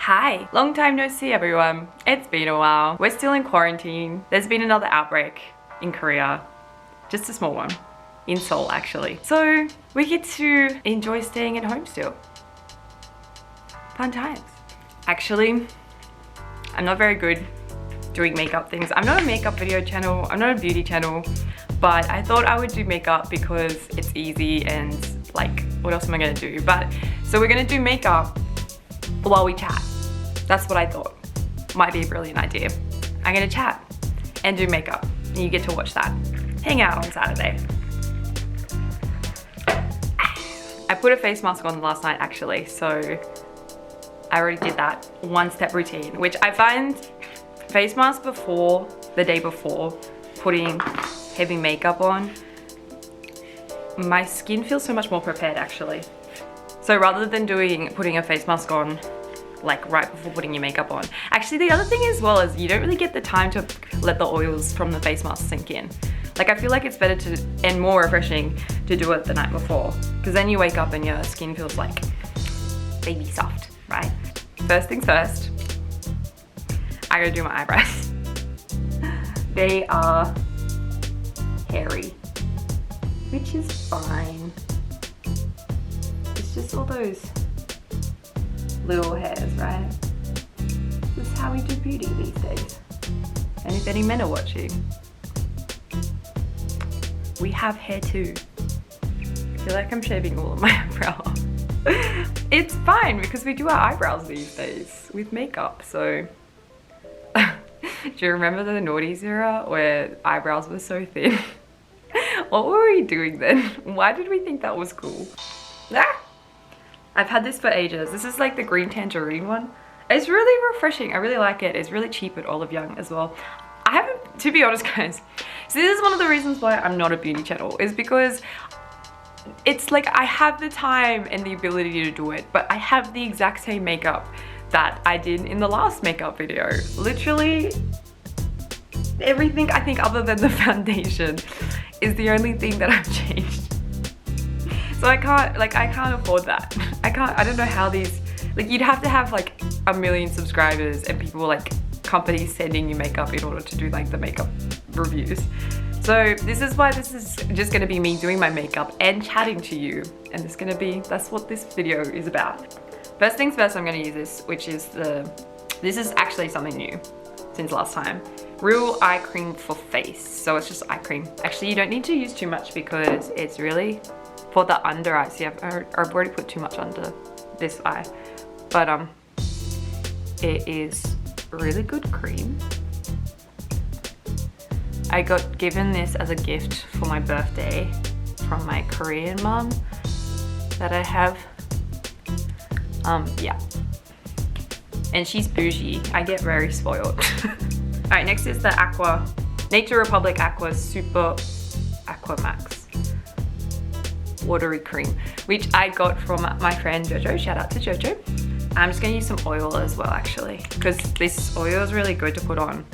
Hi, long time no see everyone. It's been a while. We're still in quarantine. There's been another outbreak in Korea. Just a small one. In Seoul actually. So we get to enjoy staying at home still. Fun times. Actually, I'm not very good doing makeup things. I'm not a makeup video channel. I'm not a beauty channel. But I thought I would do makeup because it's easy and like, what else am I gonna do? So we're gonna do makeup while we chat. That's what I thought. Might be a brilliant idea. I'm gonna chat and do makeup. And you get to watch that. Hang out on Saturday. I put a face mask on last night actually, so I already did that one-step routine, which I find face mask before, the day before, putting heavy makeup on, my skin feels so much more prepared actually. So rather than putting a face mask on like right before putting your makeup on. Actually, the other thing as well is you don't really get the time to let the oils from the face mask sink in. Like I feel like it's better to, and more refreshing to do it the night before, because then you wake up and your skin feels like baby soft, right? First things first, I gotta do my eyebrows. They are hairy, which is fine. It's just all those little hairs, right? This is how we do beauty these days. And if any men are watching, we have hair too. I feel like I'm shaving all of my eyebrows. It's fine because we do our eyebrows these days with makeup, so. Do you remember the noughties era where eyebrows were so thin? What were we doing then? Why did we think that was cool? Ah! I've had this for ages. This is like the green tangerine one. It's really refreshing. I really like it. It's really cheap at Olive Young as well. I haven't, to be honest guys, so this is one of the reasons why I'm not a beauty channel, is because it's like I have the time and the ability to do it, but I have the exact same makeup that I did in the last makeup video. Literally everything I think other than the foundation is the only thing that I've changed. So I can't afford that. I don't know how these, like you'd have to have like 1 million subscribers and people like companies sending you makeup in order to do like the makeup reviews. So this is why this is just gonna be me doing my makeup and chatting to you. And that's what this video is about. First things first, I'm gonna use this, which is this is actually something new since last time. Real eye cream for face. So it's just eye cream. Actually, you don't need to use too much because it's really for the under eye. See, I've already put too much under this eye. But it is really good cream. I got given this as a gift for my birthday from my Korean mom that I have. Yeah. And she's bougie. I get very spoiled. All right, next is the Nature Republic Aqua Super Aqua Max watery cream, which I got from my friend Jojo. Shout out to Jojo. I'm just gonna use some oil as well actually, because this oil is really good to put on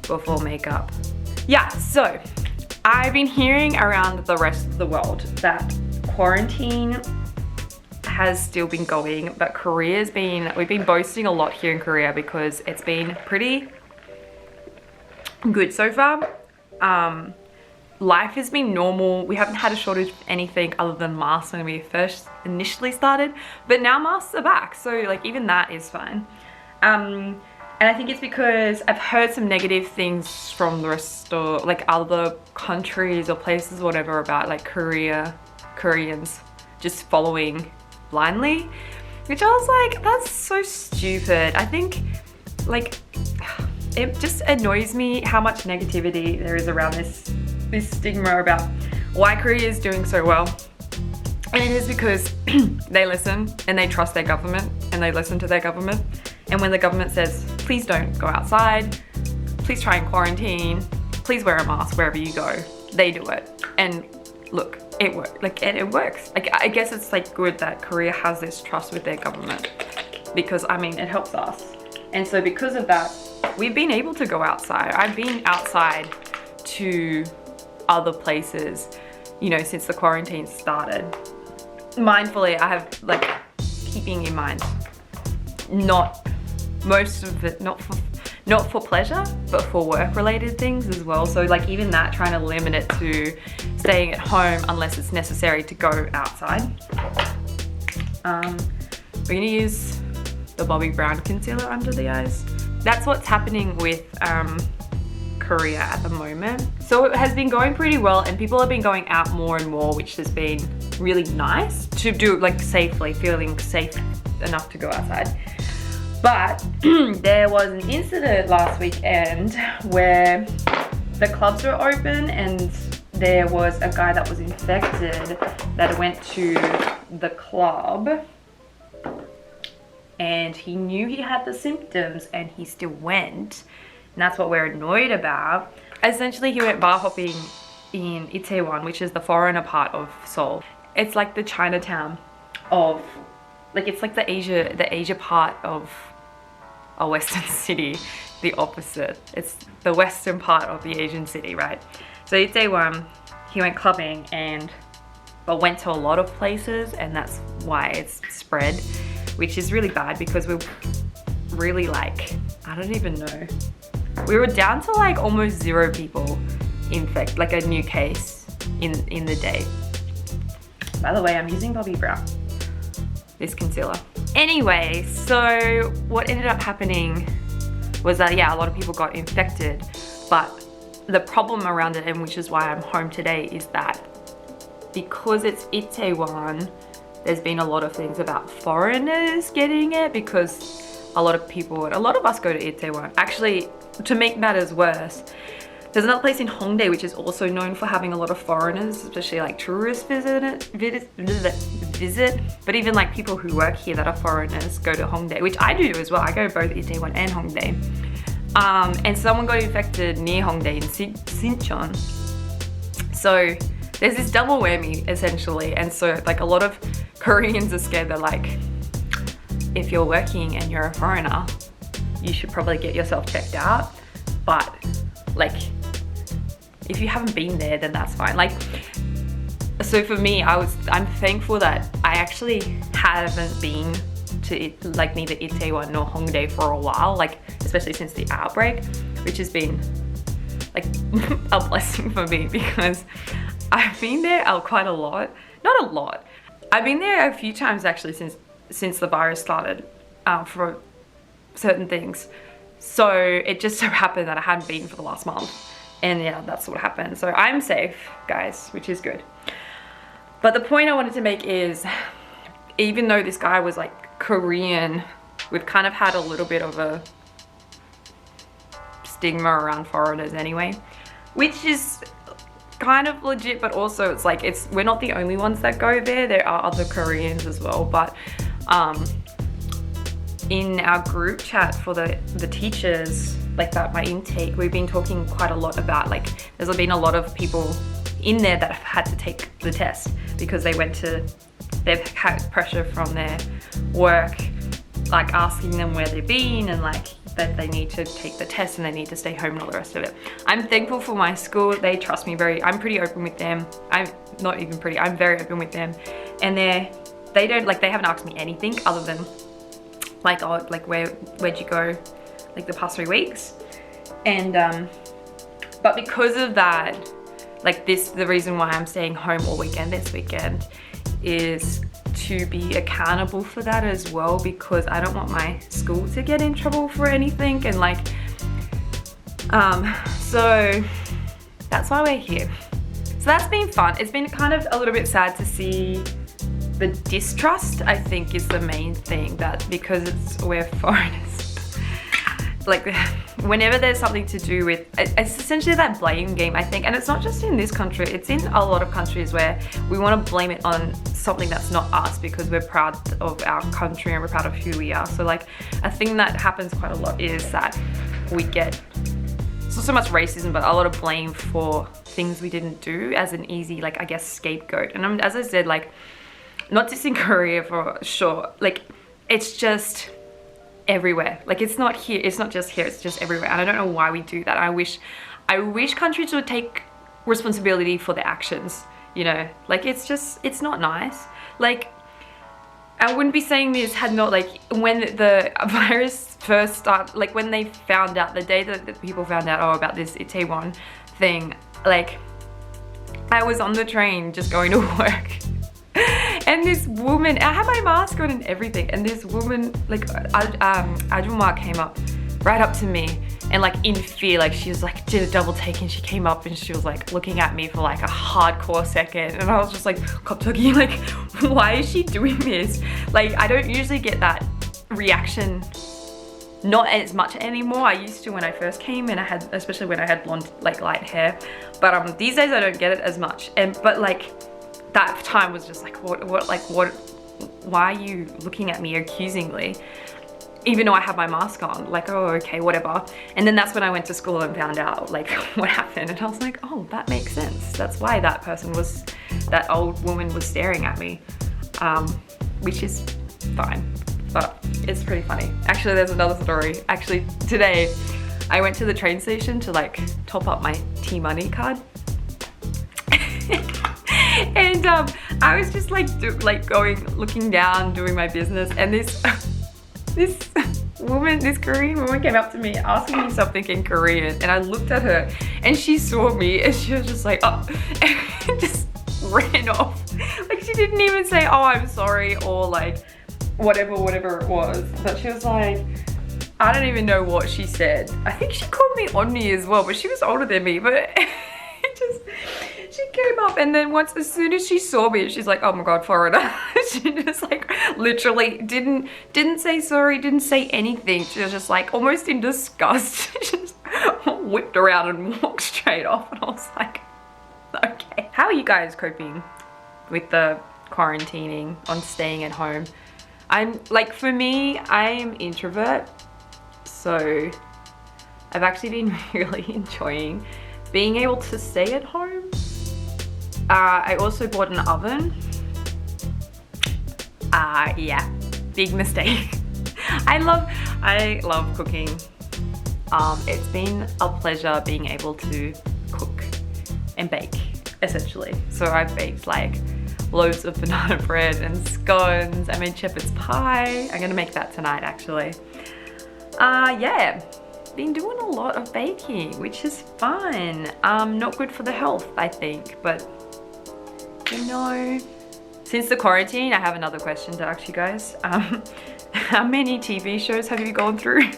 before makeup. Yeah, so I've been hearing around the rest of the world that quarantine has still been going, but we've been boasting a lot here in Korea because it's been pretty good so far. Life has been normal. We haven't had a shortage of anything other than masks when we first initially started, but now masks are back, so like even that is fine. And I think it's because I've heard some negative things from the rest of like other countries or places or whatever about like Koreans just following blindly, which I was like, that's so stupid. I think like it just annoys me how much negativity there is around this stigma about why Korea is doing so well. And it is because they listen and they trust their government and they listen to their government. And when the government says, please don't go outside, please try and quarantine, please wear a mask wherever you go, they do it. And look, it works. It works. Like, I guess it's like good that Korea has this trust with their government, because I mean, it helps us. And so because of that, we've been able to go outside. I've been outside to other places, you know, since the quarantine started. Mindfully, I have like keeping in mind not most of it not for pleasure, but for work related things as well. So like even that, trying to limit it to staying at home unless it's necessary to go outside. We're gonna use the Bobbi Brown concealer under the eyes. That's what's happening with Korea at the moment. So it has been going pretty well and people have been going out more and more, which has been really nice to do like safely, feeling safe enough to go outside. But there was an incident last weekend where the clubs were open and there was a guy that was infected that went to the club and he knew he had the symptoms and he still went. And that's what we're annoyed about. Essentially, he went bar hopping in Itaewon, which is the foreigner part of Seoul. It's like the Chinatown of, like it's like the Asia part of a Western city, the opposite. It's the Western part of the Asian city, right? So Itaewon, he went clubbing but went to a lot of places and that's why it's spread, which is really bad because we're really like, I don't even know. We were down to like almost 0 people infected, like a new case in the day. By the way, I'm using Bobbi Brown, this concealer. Anyway, so what ended up happening was that, yeah, a lot of people got infected, but the problem around it, and which is why I'm home today, is that because it's Itaewon, there's been a lot of things about foreigners getting it because a lot of us go to Itaewon. Actually, to make matters worse, there's another place in Hongdae which is also known for having a lot of foreigners, especially like tourists visit. But even like people who work here that are foreigners go to Hongdae, which I do as well. I go both Itaewon and Hongdae. And someone got infected near Hongdae in Sinchon. So there's this double whammy essentially. And so like a lot of Koreans are scared. They're like, if you're working and you're a foreigner, you should probably get yourself checked out. But like, if you haven't been there, then that's fine. Like, so for me, I'm thankful that I actually haven't been to like neither Itaewon nor Hongdae for a while, like especially since the outbreak, which has been like a blessing for me because I've been there quite a lot. Not a lot. I've been there a few times actually since the virus started for certain things. So it just so happened that I hadn't been for the last month. And yeah, that's what happened. So I'm safe, guys, which is good. But the point I wanted to make is, even though this guy was like Korean, we've kind of had a little bit of a stigma around foreigners anyway, which is kind of legit, but also it's like, we're not the only ones that go there. There are other Koreans as well, but in our group chat for the teachers, like that, my intake, we've been talking quite a lot about like, there's been a lot of people in there that have had to take the test because they've had pressure from their work, like asking them where they've been and like that they need to take the test and they need to stay home and all the rest of it. I'm thankful for my school. They trust me I'm pretty open with them. I'm very open with them. And they haven't asked me anything other than like, oh, like where'd you go like the past 3 weeks? And but because of that, like the reason why I'm staying home all weekend this weekend is to be accountable for that as well, because I don't want my school to get in trouble for anything. And like so that's why we're here. So that's been fun. It's been kind of a little bit sad to see the distrust, I think, is the main thing, that because we're foreigners, like whenever there's something to do with, it's essentially that blame game, I think. And it's not just in this country, it's in a lot of countries where we want to blame it on something that's not us because we're proud of our country and we're proud of who we are. So like a thing that happens quite a lot is that we get, it's not so much racism, but a lot of blame for things we didn't do as an easy, like, I guess, scapegoat. And as I said, like, not just in Korea for sure, like it's just everywhere. Like it's not just here, it's just everywhere. And I don't know why we do that. I wish countries would take responsibility for their actions, you know? Like it's not nice. Like I wouldn't be saying this had not, like, when the virus first start, like when they found out, the day that the people found out, oh, about this Itaewon thing, like I was on the train just going to work. And this woman, I had my mask on and everything, and this woman, like, Ajumma came up, right up to me, and like in fear, like she was like, did a double take, and she came up and she was like looking at me for like a hardcore second, and I was just like, 갑자기, like, why is she doing this? Like, I don't usually get that reaction, not as much anymore. I used to when I first came, and I had, especially when I had blonde, like light hair, but these days I don't get it as much. And but like that time was just like, what, why are you looking at me accusingly? Even though I had my mask on, like, oh, okay, whatever. And then that's when I went to school and found out like what happened. And I was like, oh, that makes sense. That's why that old woman was staring at me, which is fine, but it's pretty funny. Actually, there's another story. Actually, today I went to the train station to like top up my T-Money card. And I was just like, looking down, doing my business, and this Korean woman came up to me asking me something in Korean, and I looked at her and she saw me and she was just like, oh, and just ran off. Like, she didn't even say, oh, I'm sorry, or like whatever it was, but she was like, I don't even know what she said. I think she called me Onni as well, but she was older than me, but she came up, and then as soon as she saw me, she's like, oh my god, foreigner. She just like literally didn't say sorry, didn't say anything. She was just like almost in disgust. She just whipped around and walked straight off, and I was like, okay. How are you guys coping with the quarantining, on staying at home? I'm like, for me, I am introvert, so I've actually been really enjoying being able to stay at home. I also bought an oven. Yeah, big mistake. I love cooking. It's been a pleasure being able to cook and bake, essentially. So I've baked like loads of banana bread and scones. I made shepherd's pie. I'm gonna make that tonight, actually. Yeah, been doing a lot of baking, which is fun. Not good for the health, I think, but you know. Since the quarantine, I have another question to ask you guys. How many TV shows have you gone through?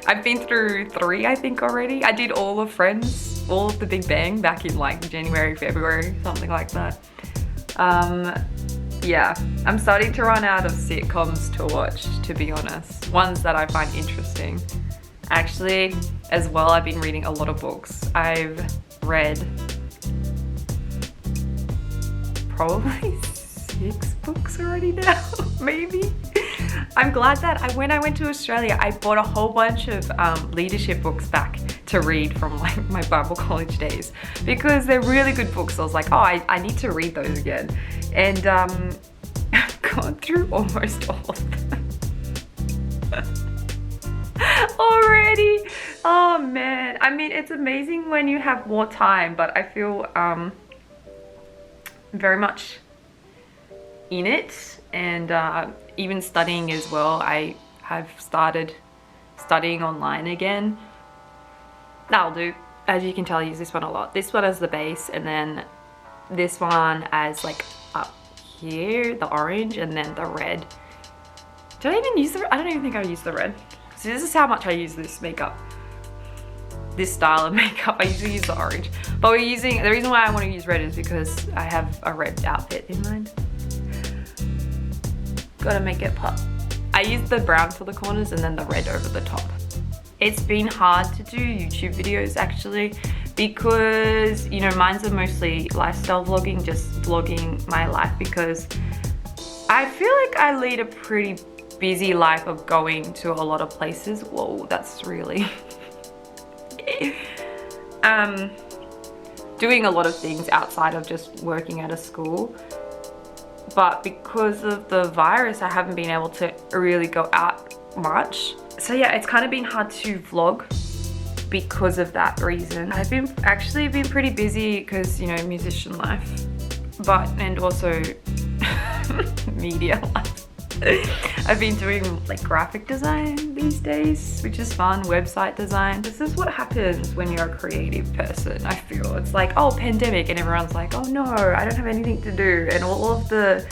I've been through 3, I think, already. I did all of Friends, all of The Big Bang back in like January, February, something like that. Yeah, I'm starting to run out of sitcoms to watch, to be honest. Ones that I find interesting. Actually, as well, I've been reading a lot of books. I've read probably 6 books already now, maybe. I'm glad that when I went to Australia, I bought a whole bunch of leadership books back to read from like my Bible college days, because they're really good books. I was like, oh, I need to read those again. And I've gone through almost all of them already. Oh man, I mean, it's amazing when you have more time, but I feel very much in it, and even studying as well. I have started studying online again. That'll do. As you can tell, I use this one a lot. This one as the base, and then this one as like up here, the orange, and then the red. Did I even use the, I don't even think I used the red. So this is how much I use this makeup. This style of makeup, I usually use the orange. But we're using, the reason why I want to use red is because I have a red outfit in mind. Gotta make it pop. I use the brown for the corners and then the red over the top. It's been hard to do YouTube videos actually, because, you know, mine's are mostly lifestyle vlogging, just vlogging my life, because I feel like I lead a pretty busy life of going to a lot of places. Whoa, that's really doing a lot of things outside of just working at a school. But because of the virus, I haven't been able to really go out much. So yeah, it's kind of been hard to vlog because of that reason. I've actually been pretty busy because, you know, musician life, and also media life. I've been doing like graphic design these days, which is fun, website design. This is what happens when you're a creative person, I feel. It's like, oh, pandemic, and everyone's like, oh no, I don't have anything to do. And all of the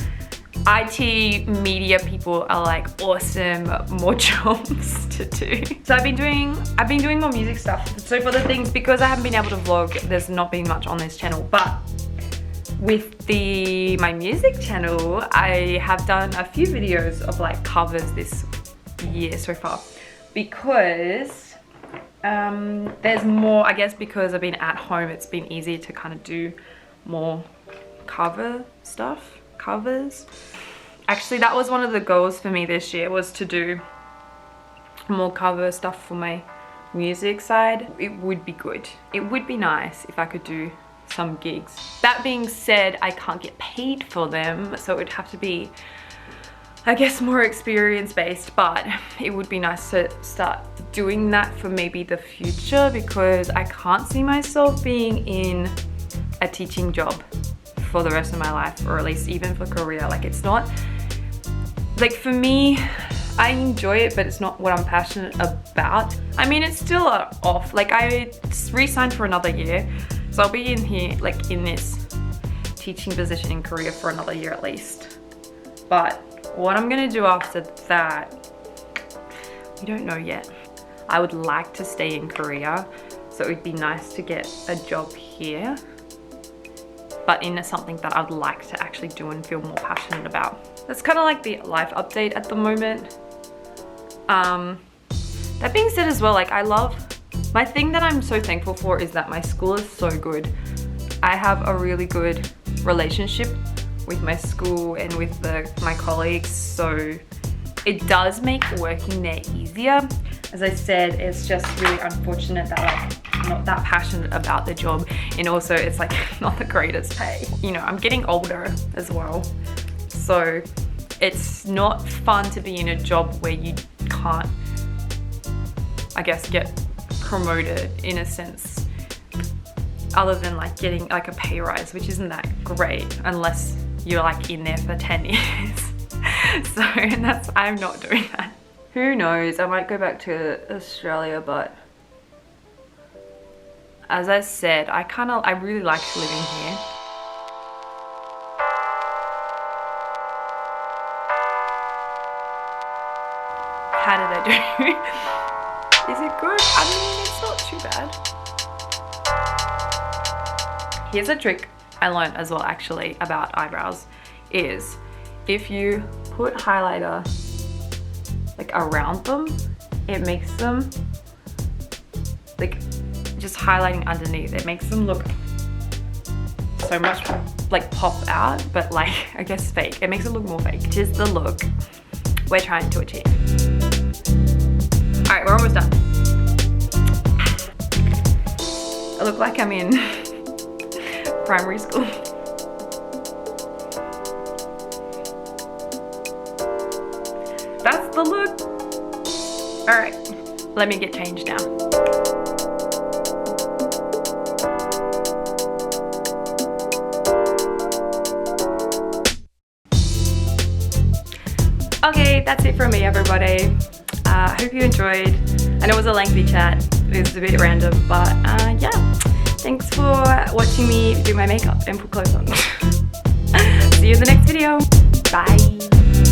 IT media people are like, awesome, more jobs to do. So I've been doing more music stuff. So for the things, because I haven't been able to vlog, there's not been much on this channel, but with my music channel, I have done a few videos of like covers this year so far, because there's more, I guess because I've been at home, it's been easier to kind of do more cover stuff. Covers. Actually, that was one of the goals for me this year, was to do more cover stuff for my music side. It would be good. It would be nice if I could do some gigs. That being said, I can't get paid for them, so it would have to be, I guess, more experience based, but it would be nice to start doing that for maybe the future, because I can't see myself being in a teaching job for the rest of my life, or at least even for career. Like, it's not, like, for me, I enjoy it, but it's not what I'm passionate about. I mean, it's still off. Like, I re-signed for another year, so I'll be in here, like, in this teaching position in Korea for another year at least. But what I'm gonna do after that, we don't know yet. I would like to stay in Korea, so it would be nice to get a job here, but in something that I would like to actually do and feel more passionate about. That's kind of like the life update at the moment. That being said as well, like, my thing that I'm so thankful for is that my school is so good. I have a really good relationship with my school and with my colleagues, so it does make working there easier. As I said, it's just really unfortunate that, like, I'm not that passionate about the job, and also it's like not the greatest pay. You know, I'm getting older as well, so it's not fun to be in a job where you can't, I guess, get promoted in a sense, other than like getting like a pay rise, which isn't that great unless you're like in there for 10 years. So, and I'm not doing that. Who knows, I might go back to Australia, but as I said, I really like living here. How did I do? Is it good? I mean, it's not too bad. Here's a trick I learned as well, actually, about eyebrows, is if you put highlighter like around them, it makes them, like, just highlighting underneath, it makes them look so much like pop out, but like, I guess fake. It makes it look more fake. Which is the look we're trying to achieve. All right, we're almost done. I look like I'm in primary school. That's the look. All right, let me get changed now. Okay, that's it from me, everybody. Hope you enjoyed. I know it was a lengthy chat. It was a bit random, but yeah. Thanks for watching me do my makeup and put clothes on. See you in the next video. Bye.